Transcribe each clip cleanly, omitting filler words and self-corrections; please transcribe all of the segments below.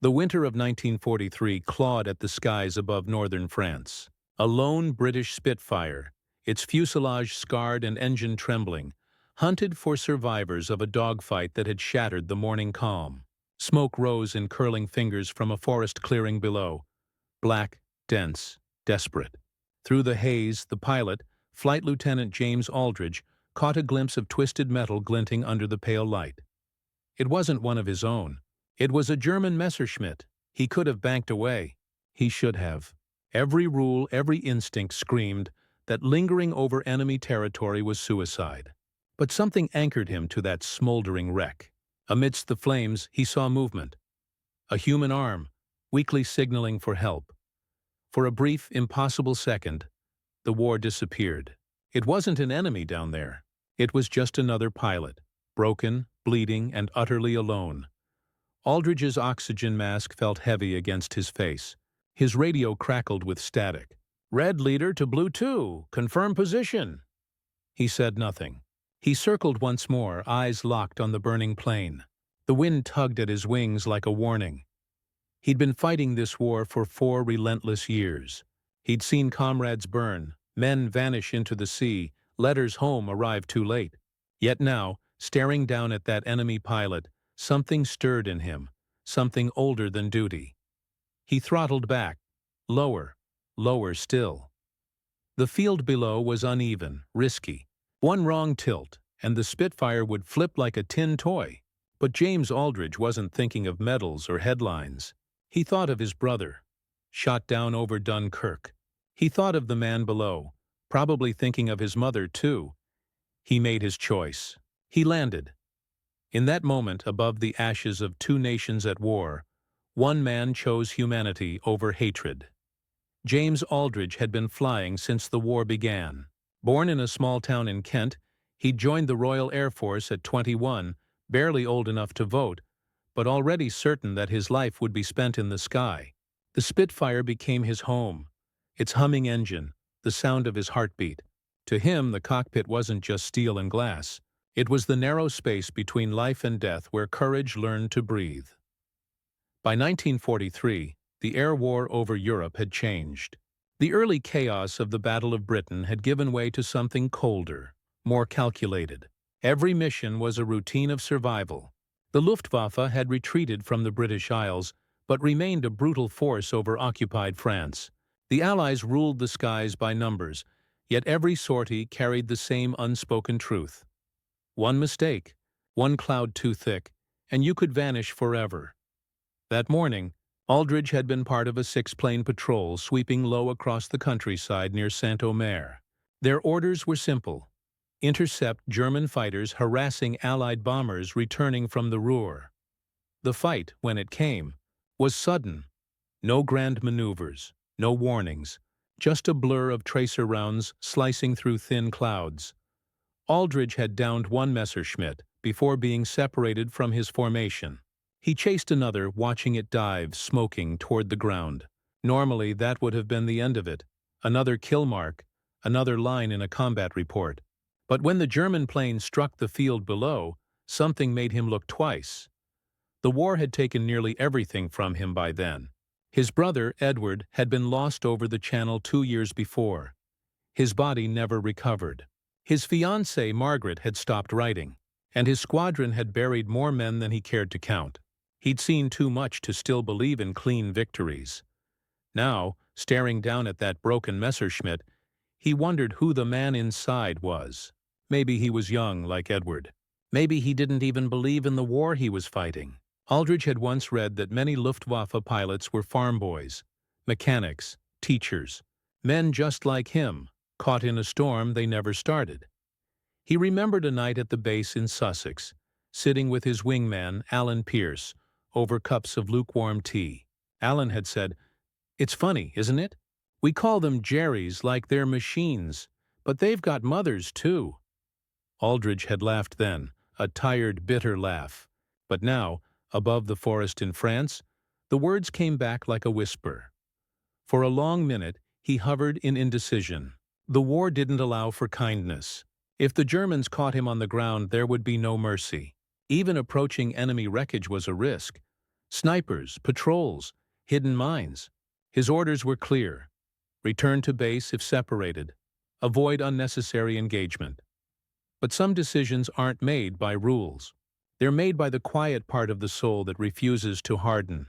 The winter of 1943 clawed at the skies above northern France. A lone British Spitfire, its fuselage scarred and engine trembling, hunted for survivors of a dogfight that had shattered the morning calm. Smoke rose in curling fingers from a forest clearing below, black, dense, desperate. Through the haze, the pilot, Flight Lieutenant James Aldridge, caught a glimpse of twisted metal glinting under the pale light. It wasn't one of his own. It was a German Messerschmitt. He could have banked away. He should have. Every rule, every instinct screamed that lingering over enemy territory was suicide. But something anchored him to that smoldering wreck. Amidst the flames, he saw movement. A human arm, weakly signaling for help. For a brief, impossible second, the war disappeared. It wasn't an enemy down there. It was just another pilot, broken, bleeding, and utterly alone. Aldridge's oxygen mask felt heavy against his face. His radio crackled with static. "Red leader to blue 2, confirm position." He said nothing. He circled once more, eyes locked on the burning plane. The wind tugged at his wings like a warning. He'd been fighting this war for 4 relentless years. He'd seen comrades burn, men vanish into the sea, letters home arrive too late. Yet now, staring down at that enemy pilot, something stirred in him, something older than duty. He throttled back, lower, lower still. The field below was uneven, risky. One wrong tilt, and the Spitfire would flip like a tin toy. But James Aldridge wasn't thinking of medals or headlines. He thought of his brother, shot down over Dunkirk. He thought of the man below, probably thinking of his mother too. He made his choice. He landed. In that moment, above the ashes of 2 nations at war, one man chose humanity over hatred. James Aldridge had been flying since the war began. Born in a small town in Kent, he joined the Royal Air Force at 21, barely old enough to vote, but already certain that his life would be spent in the sky. The Spitfire became his home, its humming engine, the sound of his heartbeat. To him, the cockpit wasn't just steel and glass. It was the narrow space between life and death where courage learned to breathe. By 1943, the air war over Europe had changed. The early chaos of the Battle of Britain had given way to something colder, more calculated. Every mission was a routine of survival. The Luftwaffe had retreated from the British Isles, but remained a brutal force over occupied France. The Allies ruled the skies by numbers, yet every sortie carried the same unspoken truth. One mistake, one cloud too thick, and you could vanish forever. That morning, Aldridge had been part of a 6-plane patrol sweeping low across the countryside near Saint-Omer. Their orders were simple: intercept German fighters harassing Allied bombers returning from the Ruhr. The fight, when it came, was sudden. No grand maneuvers, no warnings, just a blur of tracer rounds slicing through thin clouds. Aldridge had downed one Messerschmitt before being separated from his formation. He chased another, watching it dive, smoking, toward the ground. Normally, that would have been the end of it. Another kill mark, another line in a combat report. But when the German plane struck the field below, something made him look twice. The war had taken nearly everything from him by then. His brother, Edward, had been lost over the Channel 2 years before. His body never recovered. His fiancée, Margaret, had stopped writing, and his squadron had buried more men than he cared to count. He'd seen too much to still believe in clean victories. Now, staring down at that broken Messerschmitt, he wondered who the man inside was. Maybe he was young, like Edward. Maybe he didn't even believe in the war he was fighting. Aldridge had once read that many Luftwaffe pilots were farm boys, mechanics, teachers, men just like him, caught in a storm they never started. He remembered a night at the base in Sussex, sitting with his wingman, Alan Pierce, over cups of lukewarm tea. Alan had said, "It's funny, isn't it? We call them Jerrys like they're machines, but they've got mothers too." Aldridge had laughed then, a tired, bitter laugh. But now, above the forest in France, the words came back like a whisper. For a long minute, he hovered in indecision. The war didn't allow for kindness. If the Germans caught him on the ground, there would be no mercy. Even approaching enemy wreckage was a risk. Snipers, patrols, hidden mines. His orders were clear. Return to base if separated. Avoid unnecessary engagement. But some decisions aren't made by rules. They're made by the quiet part of the soul that refuses to harden.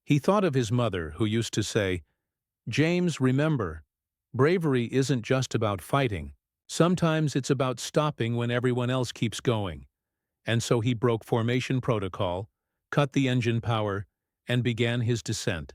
He thought of his mother, who used to say, "James, remember, bravery isn't just about fighting. Sometimes it's about stopping when everyone else keeps going." And so he broke formation protocol, cut the engine power, and began his descent.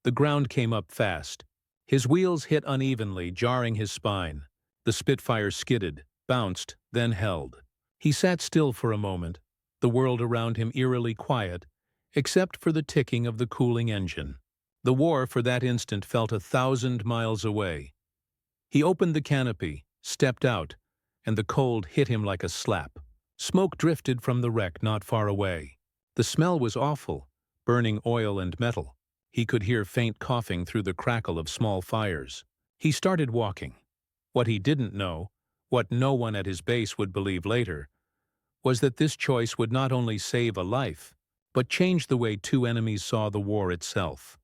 The ground came up fast. His wheels hit unevenly, jarring his spine. The Spitfire skidded, bounced, then held. He sat still for a moment, the world around him eerily quiet, except for the ticking of the cooling engine. The war for that instant felt 1,000 miles away. He opened the canopy, stepped out, and the cold hit him like a slap. Smoke drifted from the wreck not far away. The smell was awful, burning oil and metal. He could hear faint coughing through the crackle of small fires. He started walking. What he didn't know, what no one at his base would believe later, was that this choice would not only save a life, but change the way two enemies saw the war itself.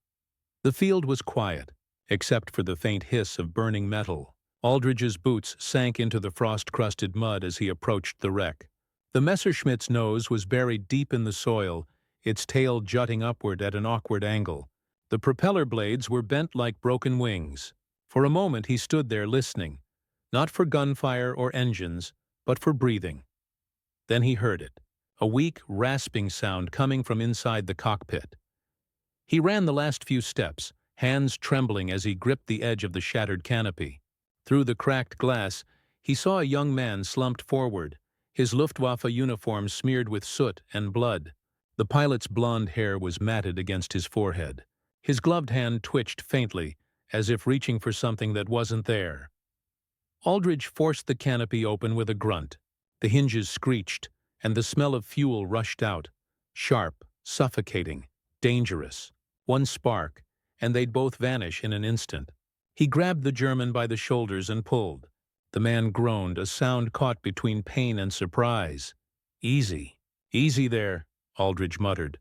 The field was quiet, except for the faint hiss of burning metal. Aldridge's boots sank into the frost-crusted mud as he approached the wreck. The Messerschmitt's nose was buried deep in the soil, its tail jutting upward at an awkward angle. The propeller blades were bent like broken wings. For a moment he stood there listening, not for gunfire or engines, but for breathing. Then he heard it, a weak, rasping sound coming from inside the cockpit. He ran the last few steps, hands trembling as he gripped the edge of the shattered canopy. Through the cracked glass, he saw a young man slumped forward, his Luftwaffe uniform smeared with soot and blood. The pilot's blonde hair was matted against his forehead. His gloved hand twitched faintly, as if reaching for something that wasn't there. Aldridge forced the canopy open with a grunt. The hinges screeched, and the smell of fuel rushed out. Sharp, suffocating, dangerous. One spark, and they'd both vanish in an instant. He grabbed the German by the shoulders and pulled. The man groaned, a sound caught between pain and surprise. "Easy, easy there," Aldridge muttered,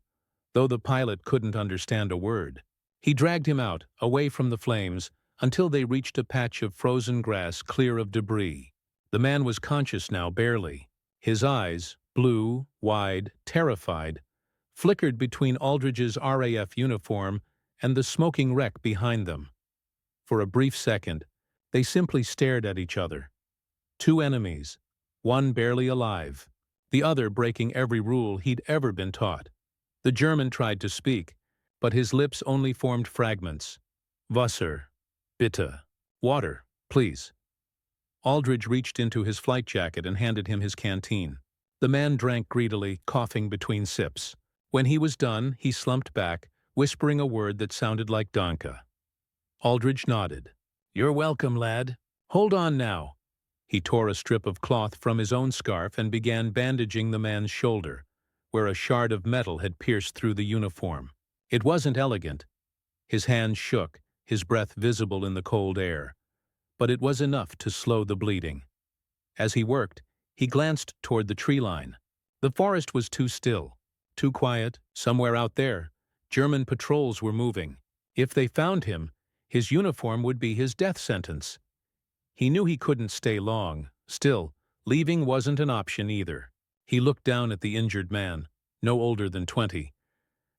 though the pilot couldn't understand a word. He dragged him out, away from the flames, until they reached a patch of frozen grass clear of debris. The man was conscious now, barely. His eyes, blue, wide, terrified, flickered between Aldridge's RAF uniform and the smoking wreck behind them. For a brief second, they simply stared at each other. Two enemies, one barely alive, the other breaking every rule he'd ever been taught. The German tried to speak, but his lips only formed fragments. "Wasser, bitte. Water, please." Aldridge reached into his flight jacket and handed him his canteen. The man drank greedily, coughing between sips. When he was done, he slumped back, whispering a word that sounded like "Danke." Aldridge nodded. "You're welcome, lad. Hold on now." He tore a strip of cloth from his own scarf and began bandaging the man's shoulder, where a shard of metal had pierced through the uniform. It wasn't elegant. His hands shook, his breath visible in the cold air. But it was enough to slow the bleeding. As he worked, he glanced toward the tree line. The forest was too still, too quiet. Somewhere out there, German patrols were moving. If they found him, his uniform would be his death sentence. He knew he couldn't stay long. Still, leaving wasn't an option either. He looked down at the injured man, no older than 20,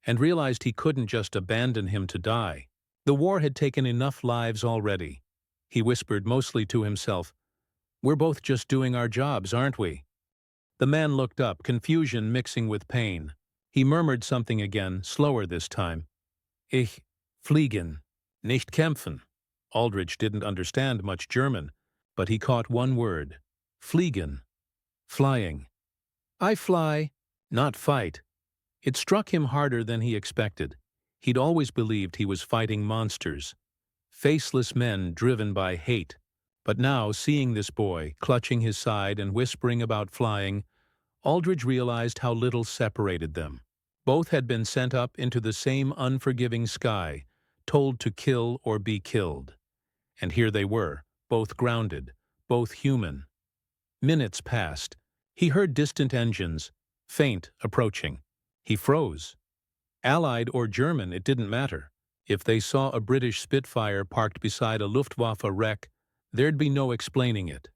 and realized he couldn't just abandon him to die. The war had taken enough lives already. He whispered mostly to himself, "We're both just doing our jobs, aren't we?" The man looked up, confusion mixing with pain. He murmured something again, slower this time. "Ich fliegen, nicht kämpfen." Aldridge didn't understand much German, but he caught one word. Fliegen. Flying. "I fly, not fight." It struck him harder than he expected. He'd always believed he was fighting monsters, faceless men driven by hate. But now, seeing this boy, clutching his side and whispering about flying, Aldridge realized how little separated them. Both had been sent up into the same unforgiving sky, told to kill or be killed. And here they were, both grounded, both human. Minutes passed. He heard distant engines, faint, approaching. He froze. Allied or German, it didn't matter. If they saw a British Spitfire parked beside a Luftwaffe wreck, there'd be no explaining it.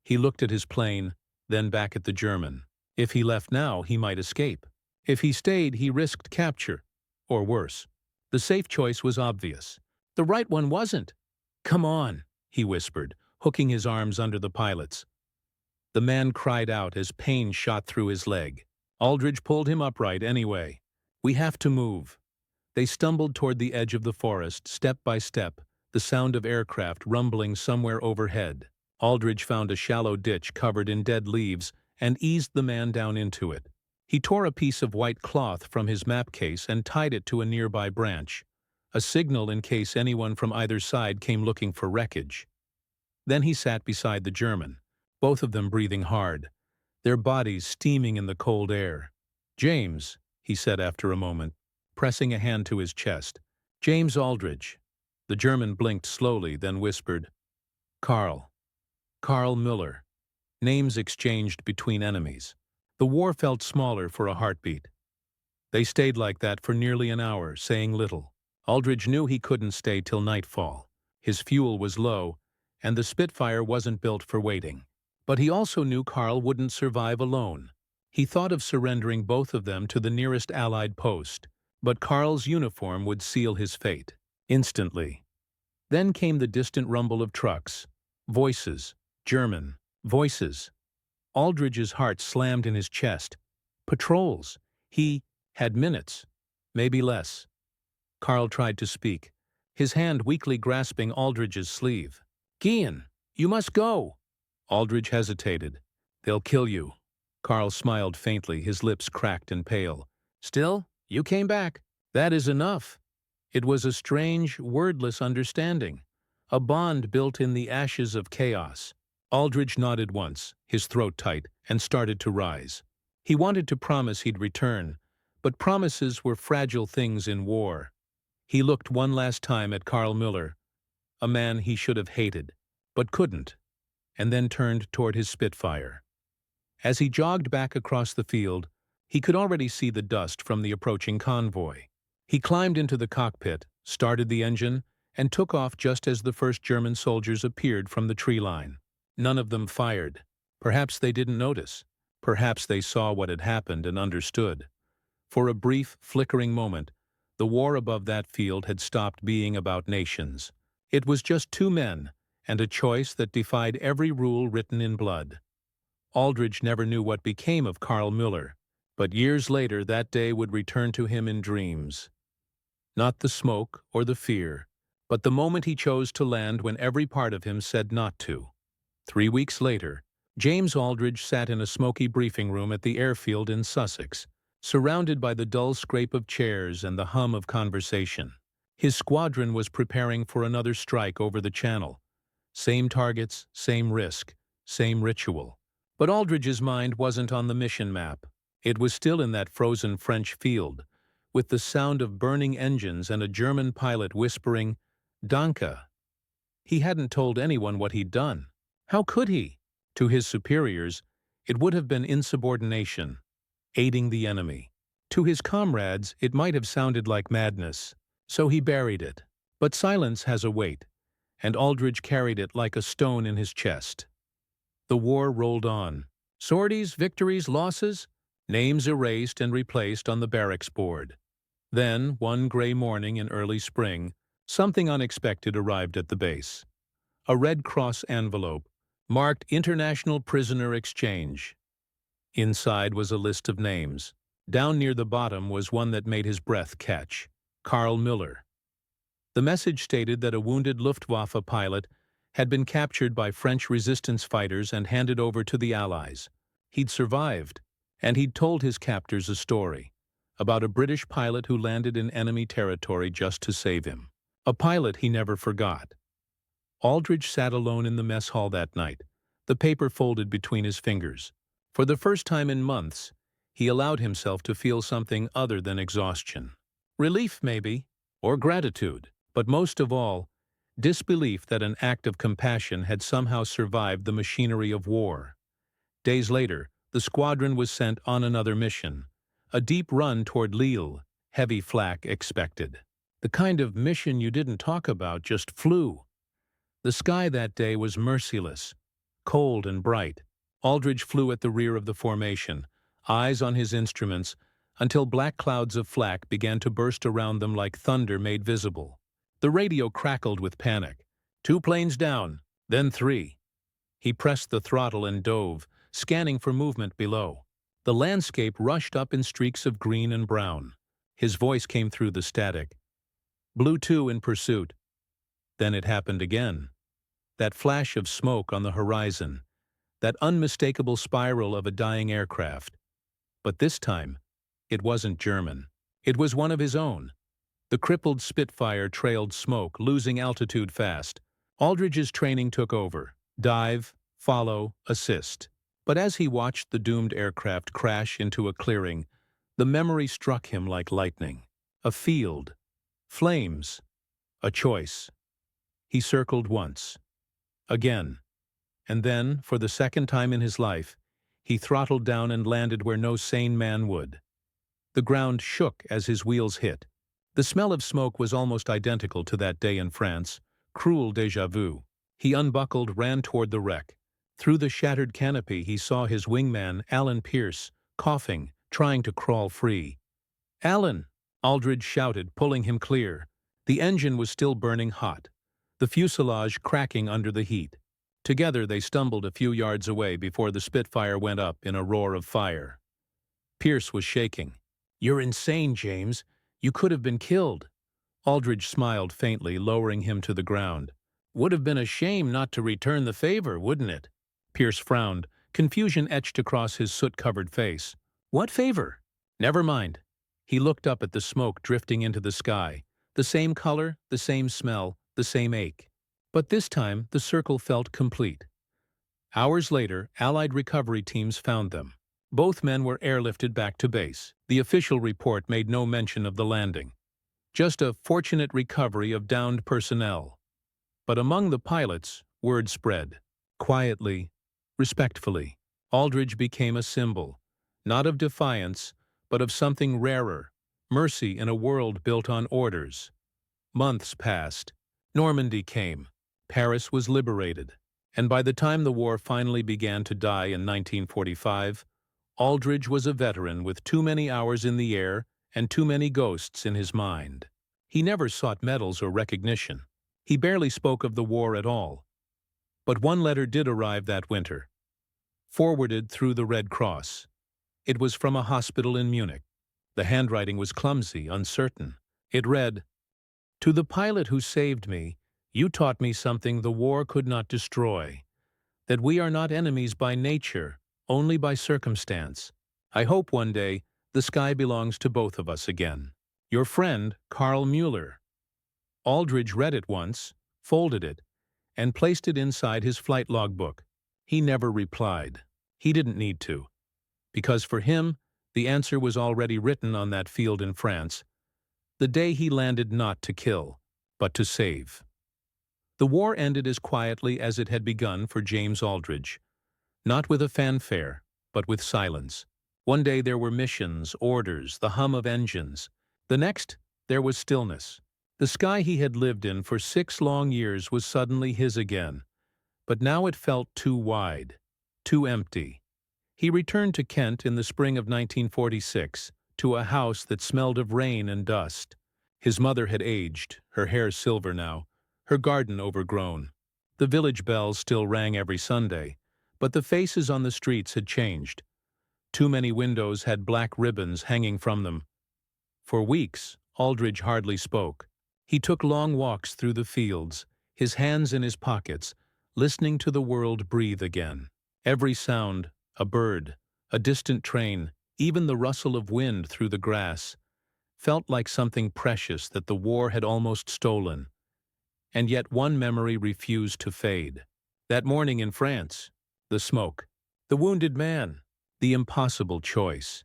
He looked at his plane, then back at the German. If he left now, he might escape. If he stayed, he risked capture. Or worse. The safe choice was obvious. The right one wasn't. "Come on," he whispered, hooking his arms under the pilot's. The man cried out as pain shot through his leg. Aldridge pulled him upright anyway. "We have to move." They stumbled toward the edge of the forest, step by step, the sound of aircraft rumbling somewhere overhead. Aldridge found a shallow ditch covered in dead leaves and eased the man down into it. He tore a piece of white cloth from his map case and tied it to a nearby branch, a signal in case anyone from either side came looking for wreckage. Then he sat beside the German, both of them breathing hard, their bodies steaming in the cold air. "James," he said after a moment, pressing a hand to his chest. "James Aldridge." The German blinked slowly, then whispered, "Karl. Karl Müller." Names exchanged between enemies. The war felt smaller for a heartbeat. They stayed like that for nearly an hour, saying little. Aldridge knew he couldn't stay till nightfall. His fuel was low, and the Spitfire wasn't built for waiting. But he also knew Karl wouldn't survive alone. He thought of surrendering both of them to the nearest Allied post, but Karl's uniform would seal his fate. Instantly. Then came the distant rumble of trucks. Voices. German. Voices. Aldridge's heart slammed in his chest. Patrols. He had minutes. Maybe less. Karl tried to speak, his hand weakly grasping Aldridge's sleeve. "Gian, you must go." Aldridge hesitated. "They'll kill you." Karl smiled faintly, his lips cracked and pale. "Still, you came back. That is enough." It was a strange, wordless understanding, a bond built in the ashes of chaos. Aldridge nodded once, his throat tight, and started to rise. He wanted to promise he'd return, but promises were fragile things in war. He looked one last time at Karl Müller, a man he should have hated, but couldn't, and then turned toward his Spitfire. As he jogged back across the field, he could already see the dust from the approaching convoy. He climbed into the cockpit, started the engine, and took off just as the first German soldiers appeared from the tree line. None of them fired. Perhaps they didn't notice. Perhaps they saw what had happened and understood. For a brief, flickering moment, the war above that field had stopped being about nations. It was just two men, and a choice that defied every rule written in blood. Aldridge never knew what became of Karl Müller, but years later that day would return to him in dreams. Not the smoke or the fear, but the moment he chose to land when every part of him said not to. 3 weeks later, James Aldridge sat in a smoky briefing room at the airfield in Sussex, surrounded by the dull scrape of chairs and the hum of conversation. His squadron was preparing for another strike over the Channel. Same targets, same risk, same ritual. But Aldridge's mind wasn't on the mission map. It was still in that frozen French field, with the sound of burning engines and a German pilot whispering, "Danke." He hadn't told anyone what he'd done. How could he? To his superiors, it would have been insubordination, aiding the enemy. To his comrades, it might have sounded like madness, so he buried it. But silence has a weight, and Aldridge carried it like a stone in his chest. The war rolled on. Sorties, victories, losses, names erased and replaced on the barracks board. Then, one gray morning in early spring, something unexpected arrived at the base. A Red Cross envelope, marked International Prisoner Exchange. Inside was a list of names. Down near the bottom was one that made his breath catch. Karl Müller. The message stated that a wounded Luftwaffe pilot had been captured by French resistance fighters and handed over to the Allies. He'd survived, and he'd told his captors a story about a British pilot who landed in enemy territory just to save him. A pilot he never forgot. Aldridge sat alone in the mess hall that night, the paper folded between his fingers. For the first time in months, he allowed himself to feel something other than exhaustion. Relief, maybe, or gratitude, but most of all, disbelief that an act of compassion had somehow survived the machinery of war. Days later, the squadron was sent on another mission, a deep run toward Lille, heavy flak expected. The kind of mission you didn't talk about just flew. The sky that day was merciless, cold and bright. Aldridge flew at the rear of the formation, eyes on his instruments, until black clouds of flak began to burst around them like thunder made visible. The radio crackled with panic. 2 planes down, then 3. He pressed the throttle and dove, scanning for movement below. The landscape rushed up in streaks of green and brown. His voice came through the static. Blue 2 in pursuit. Then it happened again. That flash of smoke on the horizon, that unmistakable spiral of a dying aircraft. But this time, it wasn't German. It was one of his own. The crippled Spitfire trailed smoke, losing altitude fast. Aldridge's training took over. Dive, follow, assist. But as he watched the doomed aircraft crash into a clearing, the memory struck him like lightning. A field. Flames. A choice. He circled once. Again. And then, for the second time in his life, he throttled down and landed where no sane man would. The ground shook as his wheels hit. The smell of smoke was almost identical to that day in France. Cruel déjà vu. He unbuckled, ran toward the wreck. Through the shattered canopy, he saw his wingman, Alan Pierce, coughing, trying to crawl free. "Alan!" Aldridge shouted, pulling him clear. The engine was still burning hot, the fuselage cracking under the heat. Together they stumbled a few yards away before the Spitfire went up in a roar of fire. Pierce was shaking. "You're insane, James. You could have been killed." Aldridge smiled faintly, lowering him to the ground. "Would have been a shame not to return the favor, wouldn't it?" Pierce frowned, confusion etched across his soot-covered face. "What favor?" "Never mind." He looked up at the smoke drifting into the sky. The same color, the same smell, the same ache. But this time, the circle felt complete. Hours later, Allied recovery teams found them. Both men were airlifted back to base. The official report made no mention of the landing. Just a fortunate recovery of downed personnel. But among the pilots, word spread. Quietly, respectfully, Aldridge became a symbol, not of defiance, but of something rarer, mercy in a world built on orders. Months passed. Normandy came. Paris was liberated. And by the time the war finally began to die in 1945, Aldridge was a veteran with too many hours in the air and too many ghosts in his mind. He never sought medals or recognition. He barely spoke of the war at all. But one letter did arrive that winter, forwarded through the Red Cross. It was from a hospital in Munich. The handwriting was clumsy, uncertain. It read, "To the pilot who saved me, you taught me something the war could not destroy, that we are not enemies by nature, only by circumstance. I hope one day the sky belongs to both of us again. Your friend, Karl Müller." Aldridge read it once, folded it, and placed it inside his flight logbook. He never replied. He didn't need to. Because for him, the answer was already written on that field in France, the day he landed not to kill, but to save. The war ended as quietly as it had begun for James Aldridge. Not with a fanfare, but with silence. One day there were missions, orders, the hum of engines. The next, there was stillness. The sky he had lived in for 6 long years was suddenly his again. But now it felt too wide, too empty. He returned to Kent in the spring of 1946, to a house that smelled of rain and dust. His mother had aged, her hair silver now, her garden overgrown. The village bells still rang every Sunday, but the faces on the streets had changed. Too many windows had black ribbons hanging from them. For weeks, Aldridge hardly spoke. He took long walks through the fields, his hands in his pockets, listening to the world breathe again. Every sound, a bird, a distant train, even the rustle of wind through the grass, felt like something precious that the war had almost stolen. And yet one memory refused to fade. That morning in France, the smoke, the wounded man, the impossible choice.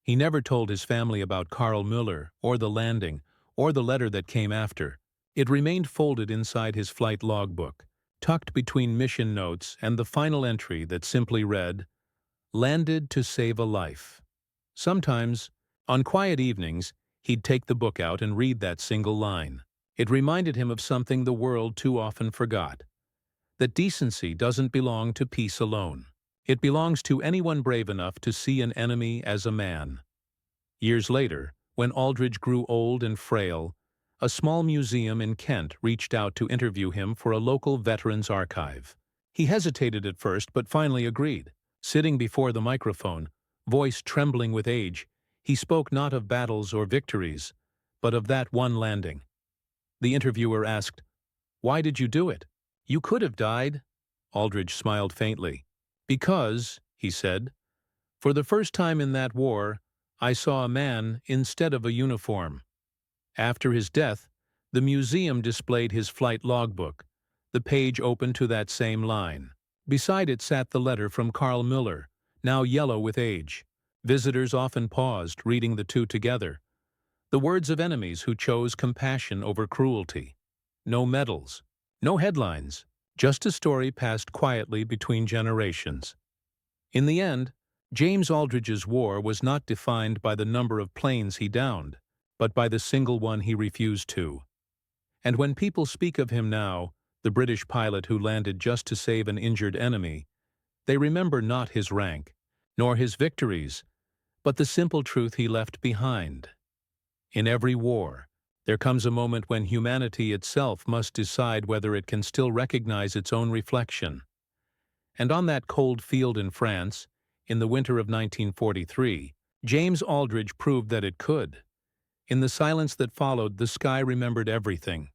He never told his family about Karl Müller, or the landing, or the letter that came after. It remained folded inside his flight logbook, tucked between mission notes and the final entry that simply read, "Landed to save a life." Sometimes, on quiet evenings, He'd take the book out and read that single line. It reminded him of something the world too often forgot: that decency doesn't belong to peace alone. It belongs to anyone brave enough to see an enemy as a man. Years later, when Aldridge grew old and frail, a small museum in Kent reached out to interview him for a local veterans archive. He hesitated at first, but finally agreed. Sitting before the microphone, voice trembling with age, he spoke not of battles or victories, but of that one landing. The interviewer asked, "Why did you do it?" "You could have died." Aldridge smiled faintly. "Because," he said, "for the first time in that war, I saw a man instead of a uniform." After his death, the museum displayed his flight logbook, the page open to that same line. Beside it sat the letter from Karl Müller, now yellow with age. Visitors often paused, reading the two together. The words of enemies who chose compassion over cruelty. No medals, no headlines, just a story passed quietly between generations. In the end, James Aldridge's war was not defined by the number of planes he downed, but by the single one he refused to. And when people speak of him now, the British pilot who landed just to save an injured enemy, they remember not his rank, nor his victories, but the simple truth he left behind. In every war, there comes a moment when humanity itself must decide whether it can still recognize its own reflection. And on that cold field in France, in the winter of 1943, James Aldridge proved that it could. In the silence that followed, the sky remembered everything.